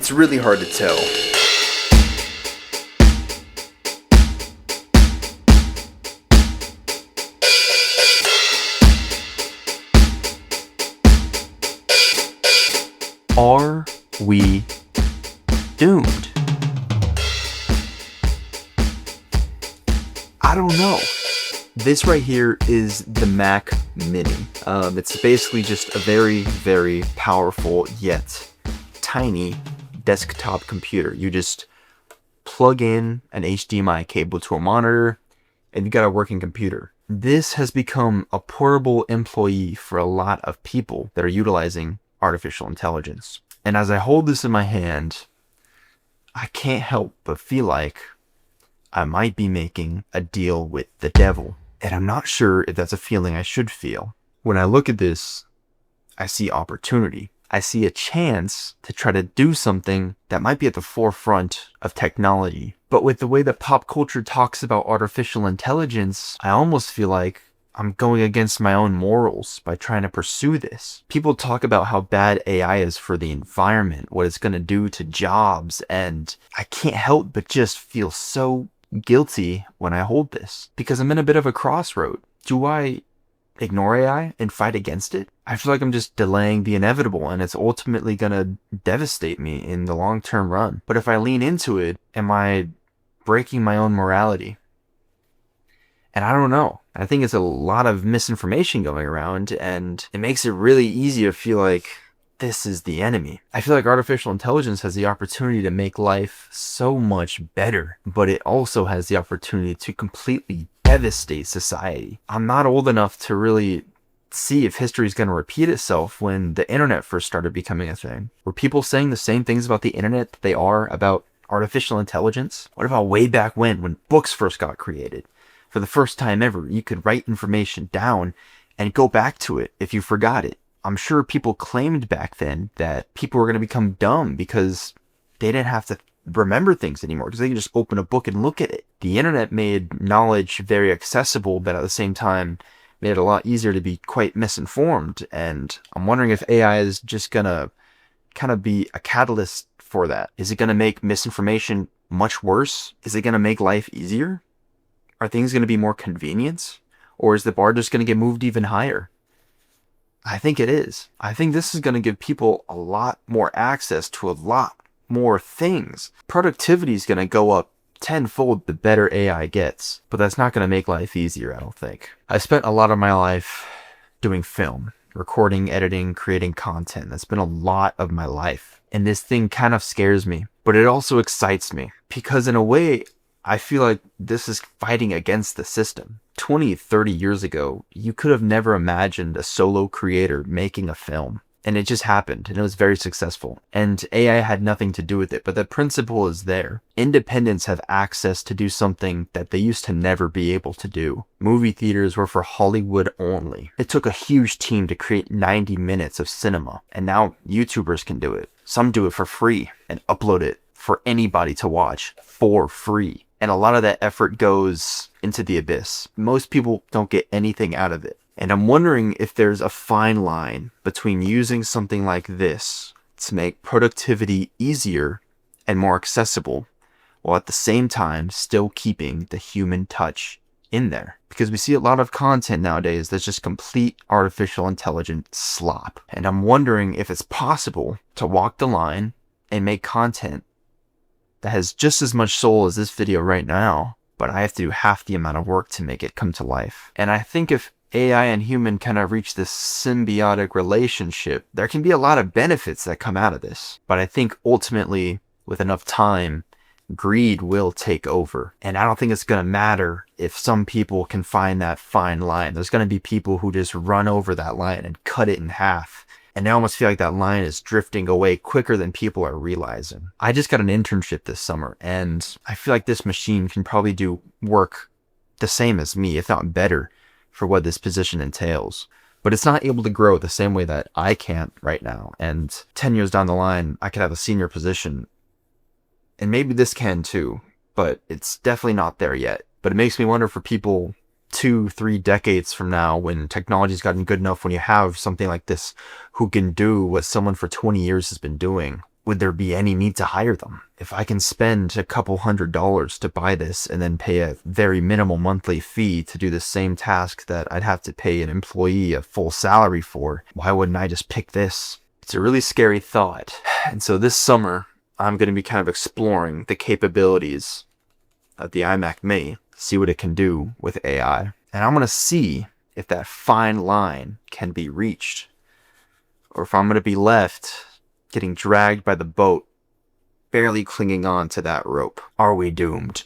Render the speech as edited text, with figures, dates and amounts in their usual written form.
It's really hard to tell. Are we doomed? I don't know. This right here is the Mac Mini. It's basically just a very, very powerful yet tiny desktop computer. You just plug in an HDMI cable to a monitor and you got a working computer. This has become a portable employee for a lot of people that are utilizing artificial intelligence. And as I hold this in my hand, I can't help but feel like I might be making a deal with the devil. And I'm not sure if that's a feeling I should feel. When I look at this, I see opportunity. I see a chance to try to do something that might be at the forefront of technology. But with the way that pop culture talks about artificial intelligence, I almost feel like I'm going against my own morals by trying to pursue this. People talk about how bad AI is for the environment, what it's going to do to jobs, and I can't help but just feel so guilty when I hold this because I'm in a bit of a crossroad. Do I ignore AI and fight against it? I feel like I'm just delaying the inevitable and it's ultimately going to devastate me in the long-term run. But if I lean into it, am I breaking my own morality? And I don't know. I think it's a lot of misinformation going around and it makes it really easy to feel like this is the enemy. I feel like artificial intelligence has the opportunity to make life so much better, but it also has the opportunity to completely devastate society. I'm not old enough to really see if history is going to repeat itself when the internet first started becoming a thing. Were people saying the same things about the internet that they are about artificial intelligence? What about way back when books first got created? For the first time ever, you could write information down and go back to it if you forgot it. I'm sure people claimed back then that people were going to become dumb because they didn't have to remember things anymore because they can just open a book and look at it. The internet made knowledge very accessible, but at the same time made it a lot easier to be quite misinformed. And I'm wondering if AI is just going to kind of be a catalyst for that. Is it going to make misinformation much worse? Is it going to make life easier? Are things going to be more convenient? Or is the bar just going to get moved even higher? I think it is. I think this is going to give people a lot more access to a lot more things. Productivity is going to go up tenfold the better AI gets, but that's not going to make life easier, I don't think. I spent a lot of my life doing film, recording, editing, creating content. That's been a lot of my life. And this thing kind of scares me, but it also excites me because in a way, I feel like this is fighting against the system. 20, 30 years ago, you could have never imagined a solo creator making a film. And it just happened, and it was very successful. And AI had nothing to do with it, but the principle is there. Independents have access to do something that they used to never be able to do. Movie theaters were for Hollywood only. It took a huge team to create 90 minutes of cinema, and now YouTubers can do it. Some do it for free and upload it for anybody to watch for free. And a lot of that effort goes into the abyss. Most people don't get anything out of it. And I'm wondering if there's a fine line between using something like this to make productivity easier and more accessible, while at the same time still keeping the human touch in there. Because we see a lot of content nowadays that's just complete artificial intelligence slop. And I'm wondering if it's possible to walk the line and make content that has just as much soul as this video right now, but I have to do half the amount of work to make it come to life. And I think if AI and human kind of reach this symbiotic relationship, there can be a lot of benefits that come out of this. But I think ultimately, with enough time, greed will take over. And I don't think it's going to matter if some people can find that fine line. There's going to be people who just run over that line and cut it in half. And I almost feel like that line is drifting away quicker than people are realizing. I just got an internship this summer, and I feel like this machine can probably do work the same as me, if not better, for what this position entails. But it's not able to grow the same way that I can right now. And 10 years down the line, I could have a senior position. And maybe this can too, but it's definitely not there yet. But it makes me wonder for people 2-3 decades from now, when technology's gotten good enough, when you have something like this who can do what someone for 20 years has been doing, would there be any need to hire them? If I can spend a couple $100s to buy this and then pay a very minimal monthly fee to do the same task that I'd have to pay an employee a full salary for, why wouldn't I just pick this? It's a really scary thought. And so this summer, I'm going to be kind of exploring the capabilities of the iMac Mini, see what it can do with AI. And I'm going to see if that fine line can be reached, or if I'm going to be left getting dragged by the boat, barely clinging on to that rope. Are we doomed?